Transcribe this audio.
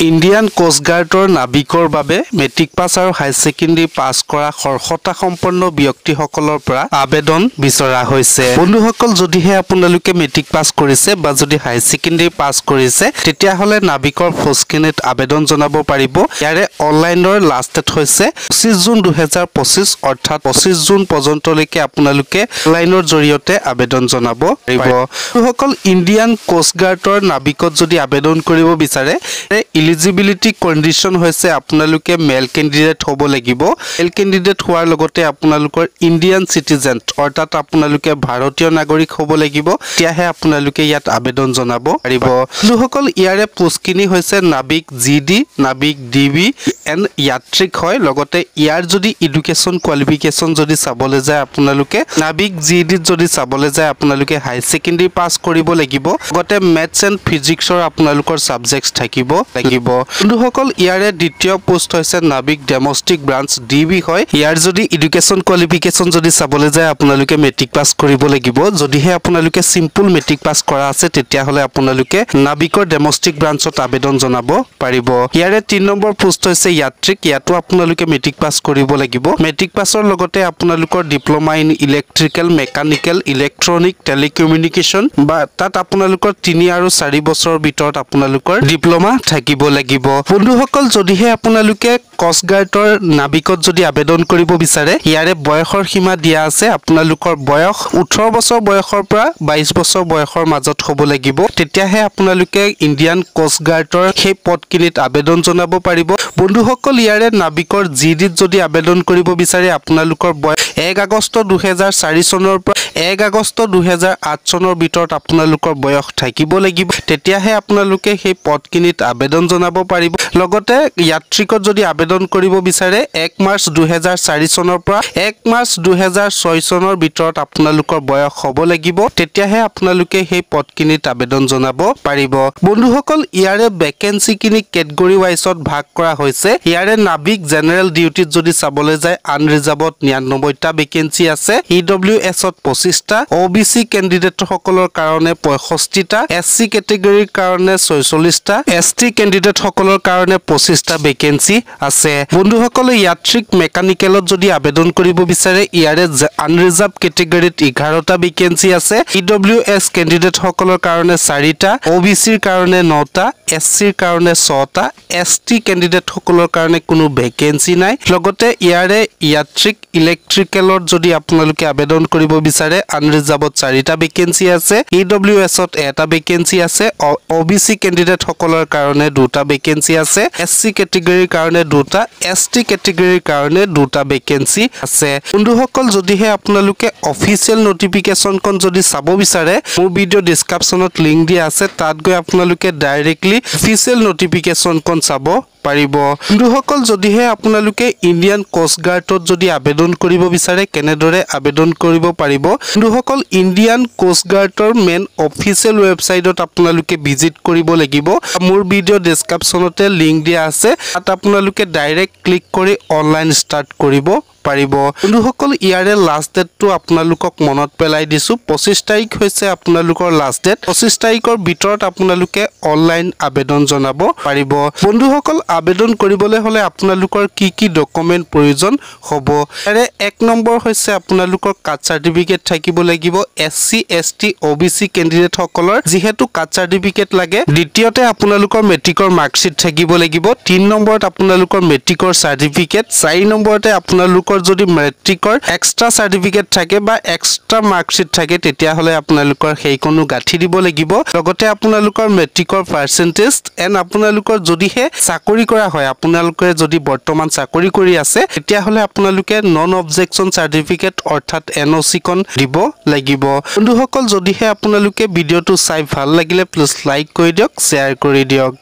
Indian coast গাৰ্ডৰ নাবিকৰ বাবে matric pass আৰু হাই secondary pass কৰা অৰ্হতা সম্পন্ন ব্যক্তিসকলৰ পৰা আবেদন বিচৰা হৈছে। বন্ধুসকল, যদিহে আপোনালোকে মেট্ৰিক পাছ কৰিছে বা যদি হাই ছেকেণ্ডাৰী পাছ কৰিছে তেতিয়াহ'লে নাবিকৰ পোষ্টখিনিত আবেদন জনাব পাৰিব। ইয়াৰে অনলাইনৰ লাষ্ট ডেট হৈছে 25 জুন 2025 অৰ্থাৎ 25 জুন পৰ্যন্তলৈকে আপোনালোকে অনলাইনৰ জৰিয়তে আবেদন জনাব পাৰিব। বন্ধুসকল, ইণ্ডিয়ান কোষ্ট গাৰ্ডৰ নাবিকত যদি আবেদন কৰিব বিচাৰে এলিজিবিলিটি কণ্ডিশ্যন হৈছে আপোনালোকে মেল কেণ্ডিডেট হ'ব লাগিব। মেল কেণ্ডিডেট হোৱাৰ লগতে আপোনালোকৰ ইণ্ডিয়ান চিটিজেন অৰ্থাৎ আপোনালোকে ভাৰতীয় নাগৰিক হ'ব লাগিব। তেতিয়াহে আপোনালোকে ইয়াত আবেদন জনাব পাৰিব। বন্ধুসকল, ইয়াৰে পোষ্টখিনি হৈছে নাবিক GD, নাবিক DB এণ্ড যাত্ৰীক হয়। লগতে ইয়াৰ যদি এডুকেশ্যন কোৱালিফিকেশ্যন যদি চাবলৈ যায় আপোনালোকে নাবিক GDত যদি চাবলৈ যায় আপোনালোকে হাই ছেকেণ্ডাৰী পাছ কৰিব লাগিব। লগতে মেথছ এণ্ড ফিজিক্সৰ আপোনালোকৰ ছাবজেক্টছ থাকিব লাগিব। বন্ধুসকল, ইয়াৰে দ্বিতীয় পোষ্ট হৈছে নাবিক ডমেষ্টিক ব্ৰাঞ্চ DB হয়। ইয়াৰ যদি এডুকেশ্যন কোৱালিফিকেশ্যন যদি চাবলৈ যায় আপোনালোকে মেট্ৰিক পাছ কৰিব লাগিব। যদিহে আপোনালোকে চিম্পল মেট্ৰিক পাছ কৰা আছে তেতিয়াহ'লে আপোনালোকে নাবিকৰ ডমেষ্টিক ব্ৰাঞ্চত আবেদন জনাব পাৰিব। ইয়াৰে 3 নম্বৰ পোষ্ট হৈছে যাত্ৰীক। ইয়াতো আপোনালোকে মেট্ৰিক পাছ কৰিব লাগিব। মেট্ৰিক পাছৰ লগতে আপোনালোকৰ diploma in electrical, mechanical, electronic, telecommunication বা তাত আপোনালোকৰ 3 আৰু 4 বছৰৰ ভিতৰত আপোনালোকৰ ডিপ্ল'মা থাকিব লাগিব। বন্ধুসকল, যদিহে আপোনালোকে কোষ্ট গাৰ্ডৰ নাবিকত যদি আবেদন কৰিব বিচাৰে ইয়াৰে বয়সৰ সীমা দিয়া আছে। আপোনালোকৰ বয়স 18 বছৰ বয়সৰ পৰা 22 বছৰ বয়সৰ মাজত হ'ব লাগিব। তেতিয়াহে আপোনালোকে ইণ্ডিয়ান কোষ্ট গাৰ্ডৰ সেই পদখিনিত আবেদন জনাব পাৰিব। বন্ধুসকল, ইয়াৰে নাবিকৰ GDত যদি আবেদন কৰিব বিচাৰে আপোনালোকৰ বয়স 1 আগষ্ট 2004 চনৰ পৰা 1 আগষ্ট 2008 চনৰ ভিতৰত আপোনালোকৰ বয়স থাকিব লাগিব। তেতিয়াহে আপোনালোকে সেই পদখিনিত আবেদন জনাব পাৰিব। লগতে যাত্ৰীকত যদি আবেদন কৰিব বিচাৰে 1 মাৰ্চ 2004 চনৰ পৰা 1 মাৰ্চ 2006 চনৰ ভিতৰত আপোনালোকৰ বয়স হ'ব লাগিব। তেতিয়াহে আপোনালোকে সেই পদখিনিত আবেদন জনাব পাৰিব। বন্ধুসকল, ইয়াৰে ভেকেঞ্চিখিনি কেটেগৰী ৱাইজত ভাগ কৰা হৈছে। ইয়াৰে নাবিক জেনেৰেল ডিউটিত যদি চাবলৈ যায় আনৰিজাৰ্ভত 99টা ভেকেঞ্চি আছে, EWSত 25টা, OBC কেণ্ডিডেটসকলৰ কাৰণে 65টা, SC কেটেগৰীৰ কাৰণে 46টা, ST কেণ্ডিডেটসকলৰ কাৰণে 25টা ভেকেঞ্চি আছে। বন্ধুসকলে যাত্ৰীক মেকানিকেলত যদি আবেদন কৰিব বিচাৰে ইয়াৰে আনৰিজাৰ্ভ কেটেগৰীত 11টা ভেকেঞ্চি আছে, EWS কেণ্ডিডেটসকলৰ কাৰণে 4টা, OBCৰ কাৰণে 9টা, SCৰ কাৰণে 6টা, ST কেণ্ডিডেটসকলৰ কাৰণে কোনো ভেকেঞ্চি নাই। লগতে ইয়াৰে যাত্ৰীক ইলেক্ট্ৰিকেলত যদি আপোনালোকে আবেদন কৰিব বিচাৰে আনৰিজাৰ্ভত 4টা ভেকেঞ্চি আছে, EWSত 1টা ভেকেঞ্চি আছে, OBC কেণ্ডিডেটসকলৰ কাৰণে 2টা ভেকেঞ্চি আছে, SC কেটেগৰীৰ কাৰণে 2টা, ST কেটেগৰীৰ কাৰণে 2টা ভেকেঞ্চি আছে। বন্ধুসকল, যদিহে আপোনালোকে অফিচিয়েল নটিফিকেশ্যনখন যদি চাব বিচাৰে মোৰ ভিডিঅ' ডিছক্ৰিপশ্যনত লিংক দিয়া আছে, তাত গৈ আপোনালোকে ডাইৰেক্টলি অফিচিয়েল নটিফিকেশ্যনখন চাব পাৰিব। বন্ধুসকল, যদিহে আপোনালোকে ইণ্ডিয়ান কোষ্ট গাৰ্ডত যদি আবেদন কৰিব বিচাৰে কেনেদৰে আবেদন কৰিব পাৰিব। বন্ধুসকল, ইণ্ডিয়ান কোষ্ট গাৰ্ডৰ মেইন অফিচিয়েল ৱেবছাইটত আপোনালোকে ভিজিট কৰিব লাগিব। মোৰ ভিডিঅ' ডিছক্ৰিপশ্যনতে লিংক দিয়া আছে, তাত আপোনালোকে ডাইৰেক্ট ক্লিক কৰি অনলাইন ষ্টাৰ্ট কৰিব পাৰিব। বন্ধুসকল, ইয়াৰে লাষ্ট ডেটটো আপোনালোকক মনত পেলাই দিছোঁ। 25 তাৰিখ হৈছে আপোনালোকৰ লাষ্ট ডেট। 25 তাৰিখৰ ভিতৰত আপোনালোকে অনলাইন আবেদন জনাব পাৰিব। বন্ধুসকল, আবেদন কৰিবলৈ হ'লে আপোনালোকৰ কি কি ডকুমেণ্ট প্ৰয়োজন হ'ব। ইয়াৰে 1 নম্বৰ হৈছে আপোনালোকৰ কাষ্ট চাৰ্টিফিকেট থাকিব লাগিব। SC, ST, OBC কেণ্ডিডেটসকলৰ যিহেতু কাষ্ট চাৰ্টিফিকেট লাগে। দ্বিতীয়তে আপোনালোকৰ মেট্ৰিকৰ মাৰ্কশ্বিট থাকিব লাগিব। 3 নম্বৰত আপোনালোকৰ মেট্ৰিকৰ চাৰ্টিফিকেট। 4 নম্বৰতে আপোনালোকৰ যদি মেট্ৰিকৰ এক্সট্ৰা চাৰ্টিফিকেট থাকে বা এক্সট্ৰা মাৰ্কশ্বিট থাকে তেতিয়াহ'লে আপোনালোকৰ সেইকনো গাঁঠি দিব লাগিব। লগতে আপোনালোকৰ মেট্ৰিকৰ পাৰ্চেণ্টেজ এণ্ড আপোনালোকৰ যদিহে চাকৰি কৰা হয়, আপোনালোকে যদি বৰ্তমান চাকৰি কৰি আছে তেতিয়াহ'লে আপোনালোকে নন অবজেকশ্যন চাৰ্টিফিকেট অৰ্থাৎ NOC খন দিব লাগিব। বন্ধুসকল, যদিহে আপোনালোকে ভিডিঅ'টো চাই ভাল লাগিলে প্লিজ লাইক কৰি দিয়ক, শ্বেয়াৰ কৰি দিয়ক।